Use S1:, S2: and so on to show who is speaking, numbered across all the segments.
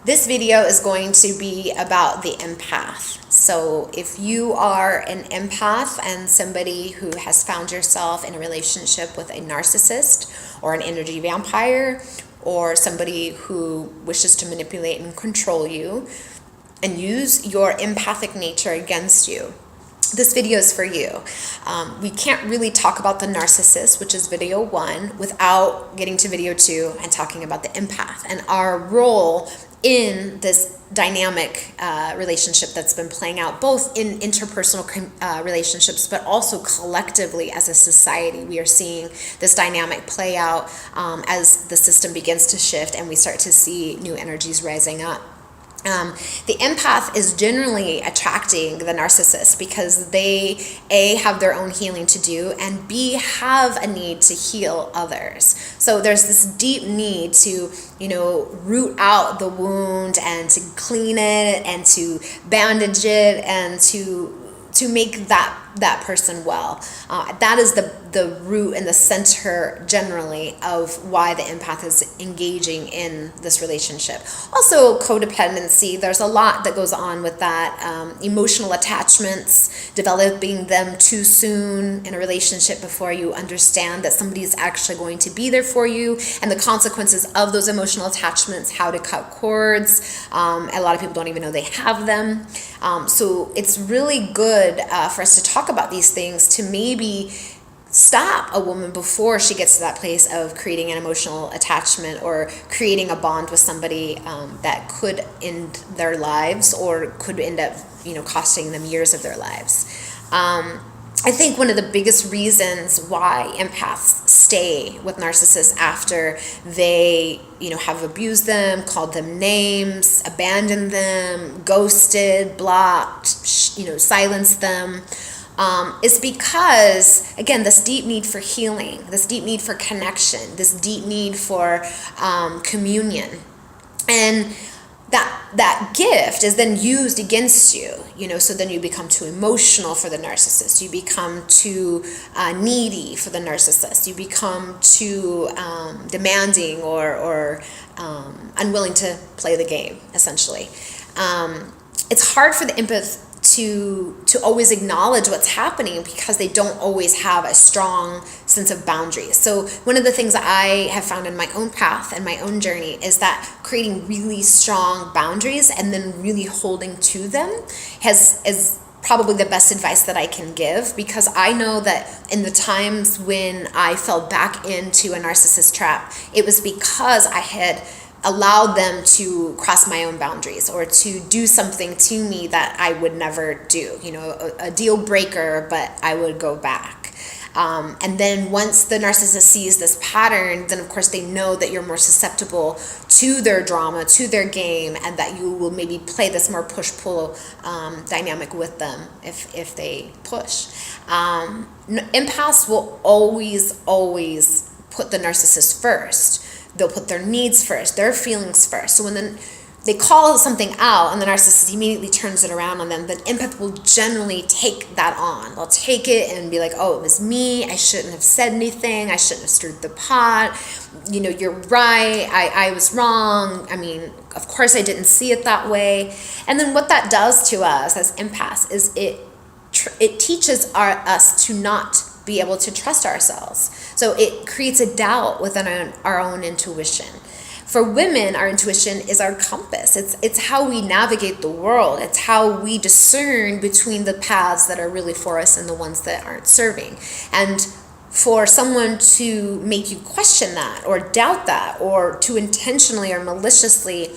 S1: This video is going to be about the empath. So if you are an empath and somebody who has found yourself in a relationship with a narcissist or an energy vampire, or somebody who wishes to manipulate and control you and use your empathic nature against you, this video is for you. We can't really talk about the narcissist, which is video 1, without getting to video 2 and talking about the empath and our role in this dynamic relationship that's been playing out both in interpersonal relationships, but also collectively as a society. We are seeing this dynamic play out as the system begins to shift and we start to see new energies rising up. The empath is generally attracting the narcissist because they, A, have their own healing to do, and B, have a need to heal others. So there's this deep need to, root out the wound and to clean it and to bandage it and to make that person well. That is the root and the center generally of why the empath is engaging in this relationship. Also codependency, there's a lot that goes on with that. Emotional attachments, developing them too soon in a relationship before you understand that somebody is actually going to be there for you, and the consequences of those emotional attachments, how to cut cords. A lot of people don't even know they have them. So it's really good for us to talk about these things to maybe stop a woman before she gets to that place of creating an emotional attachment or creating a bond with somebody that could end their lives or could end up, costing them years of their lives. I think one of the biggest reasons why empaths stay with narcissists after they, have abused them, called them names, abandoned them, ghosted, blocked, silenced them, is because, again, this deep need for healing, this deep need for connection, this deep need for communion. And that gift is then used against you, so then you become too emotional for the narcissist. You become too needy for the narcissist. You become too demanding or unwilling to play the game, essentially. It's hard for the empath to always acknowledge what's happening because they don't always have a strong sense of boundaries. So one of the things that I have found in my own path and my own journey is that creating really strong boundaries and then really holding to them is probably the best advice that I can give, because I know that in the times when I fell back into a narcissist trap, it was because I had allowed them to cross my own boundaries or to do something to me that I would never do, a deal breaker, but I would go back. And then once the narcissist sees this pattern, then of course they know that you're more susceptible to their drama, to their game, and that you will maybe play this more push-pull dynamic with them if they push. Empaths will always put the narcissist first. They'll put their needs first, their feelings first. So when they call something out and the narcissist immediately turns it around on them, then empath will generally take that on. They'll take it and be like, oh, it was me. I shouldn't have said anything. I shouldn't have stirred the pot. You're right. I was wrong. Of course I didn't see it that way. And then what that does to us as empaths is it teaches us to not be able to trust ourselves. So it creates a doubt within our own intuition. For women, our intuition is our compass. It's how we navigate the world. It's how we discern between the paths that are really for us and the ones that aren't serving. And for someone to make you question that or doubt that, or to intentionally or maliciously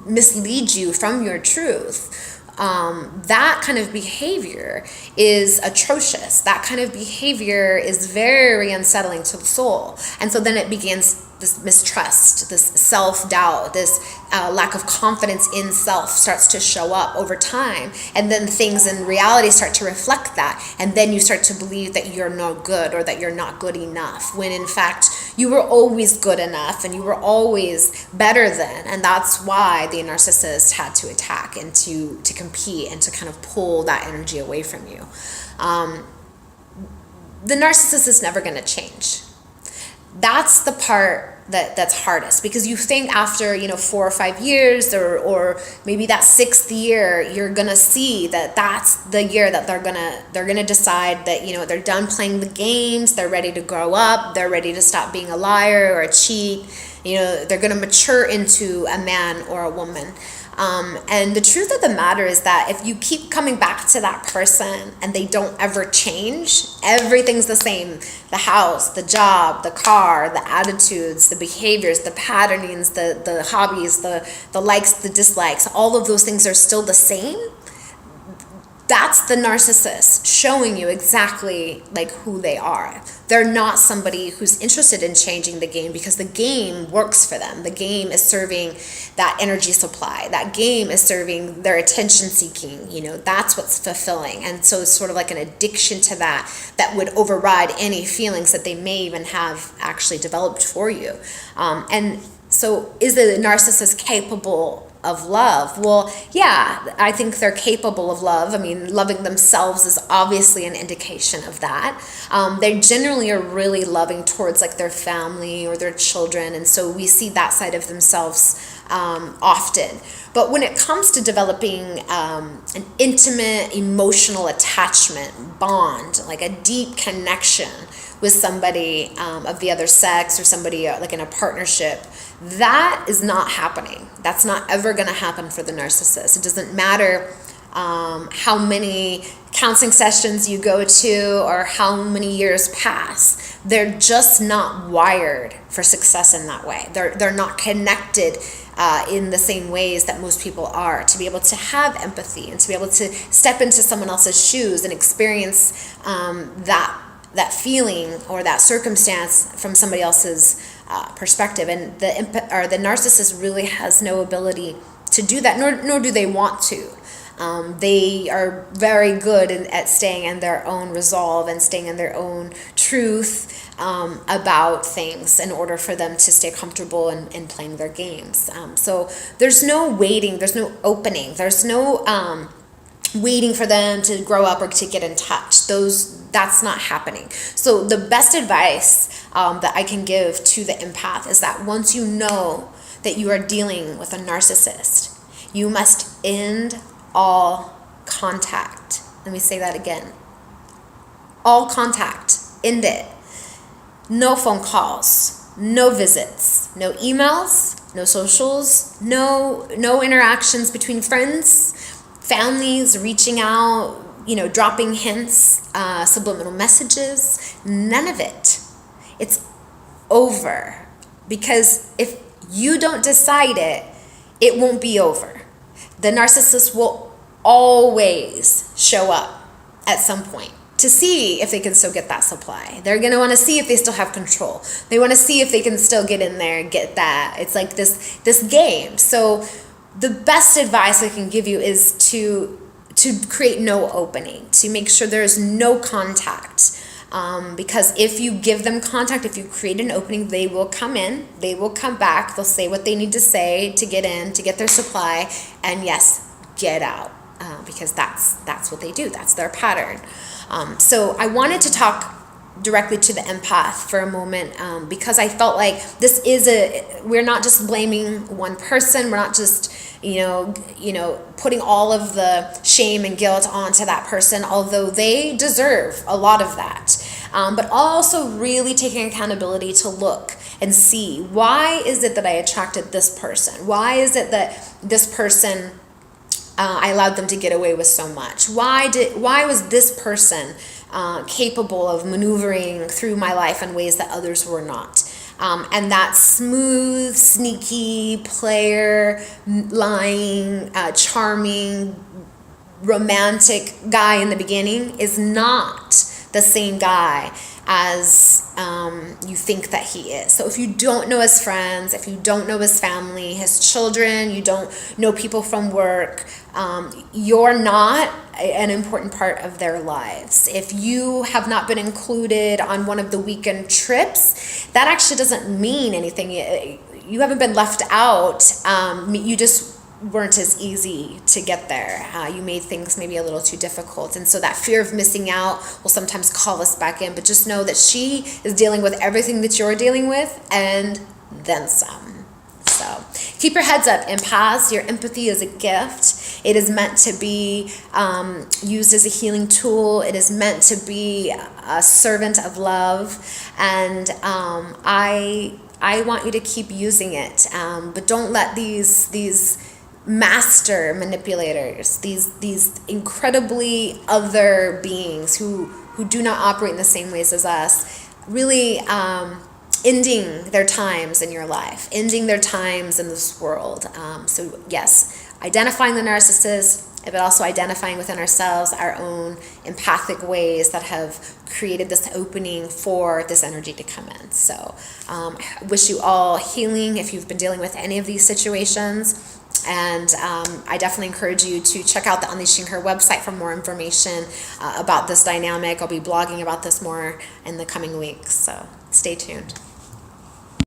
S1: mislead you from your truth, that kind of behavior is atrocious. That kind of behavior is very unsettling to the soul. And so then it begins this mistrust, this self-doubt, this lack of confidence in self starts to show up over time. And then things in reality start to reflect that. And then you start to believe that you're no good or that you're not good enough, when in fact you were always good enough and you were always better than. And that's why the narcissist had to attack and to compete and to kind of pull that energy away from you. The narcissist is never going to change. That's the part that's hardest, because you think after 4 or 5 years, or maybe that 6th year, you're gonna see that that's the year that they're gonna decide that they're done playing the games, they're ready to grow up, they're ready to stop being a liar or a cheat. They're gonna mature into a man or a woman. And the truth of the matter is that if you keep coming back to that person and they don't ever change, everything's the same. The house, the job, the car, the attitudes, the behaviors, the patternings, the hobbies, the likes, the dislikes, all of those things are still the same. That's the narcissist showing you exactly like who they are. They're not somebody who's interested in changing the game, because the game works for them. The game is serving that energy supply. That game is serving their attention seeking. That's what's fulfilling. And so it's sort of like an addiction to that would override any feelings that they may even have actually developed for you. And so is the narcissist capable of love? Well, yeah, I think they're capable of love. I mean, loving themselves is obviously an indication of that. They generally are really loving towards like their family or their children, and so we see that side of themselves often. But when it comes to developing an intimate emotional attachment bond, like a deep connection with somebody of the other sex, or somebody like in a partnership, that is not happening. That's not ever going to happen for the narcissist. It doesn't matter how many counseling sessions you go to or how many years pass. They're just not wired for success in that way. They're not connected in the same ways that most people are, to be able to have empathy and to be able to step into someone else's shoes and experience that feeling or that circumstance from somebody else's perspective. And the narcissist really has no ability to do that, nor do they want to. They are very good at staying in their own resolve and staying in their own truth about things in order for them to stay comfortable in playing their games. So there's no waiting, there's no opening, there's no waiting for them to grow up or to get in touch. That's not happening. So the best advice that I can give to the empath is that once you know that you are dealing with a narcissist, you must end all contact. Let me say that again. All contact. End it. No phone calls, no visits, no emails, no socials, no interactions between friends, families, reaching out, dropping hints, subliminal messages, none of it. It's over. Because if you don't decide it, it won't be over. The narcissist will always show up at some point to see if they can still get that supply. They're going to want to see if they still have control. They want to see if they can still get in there and get that. It's like this game. So the best advice I can give you is to create no opening, to make sure there's no contact. Because if you give them contact, if you create an opening, they will come in, they will come back, they'll say what they need to say to get in, to get their supply, and yes, get out. Because that's what they do. That's their pattern. So I wanted to talk directly to the empath for a moment, because I felt like we're not just blaming one person. We're not just, putting all of the shame and guilt onto that person, although they deserve a lot of that. But also really taking accountability to look and see, why is it that I attracted this person? Why is it that this person, I allowed them to get away with so much? Why was this person capable of maneuvering through my life in ways that others were not? And that smooth, sneaky player, lying, charming, romantic guy in the beginning is not the same guy as you think that he is. So if you don't know his friends, if you don't know his family, his children, you don't know people from work, you're not an important part of their lives. If you have not been included on one of the weekend trips, that actually doesn't mean anything. You haven't been left out. You just weren't as easy to get there. You made things maybe a little too difficult. And so that fear of missing out will sometimes call us back in. But just know that she is dealing with everything that you're dealing with, and then some. So keep your heads up, empaths. Your empathy is a gift. It is meant to be used as a healing tool. It is meant to be a servant of love. And I want you to keep using it. But don't let these master manipulators, these incredibly other beings who do not operate in the same ways as us, really ending their times in your life, ending their times in this world. So yes, identifying the narcissist, but also identifying within ourselves our own empathic ways that have created this opening for this energy to come in. So I wish you all healing if you've been dealing with any of these situations. And I definitely encourage you to check out the Unleashing Her website for more information about this dynamic. I'll be blogging about this more in the coming weeks, so stay tuned.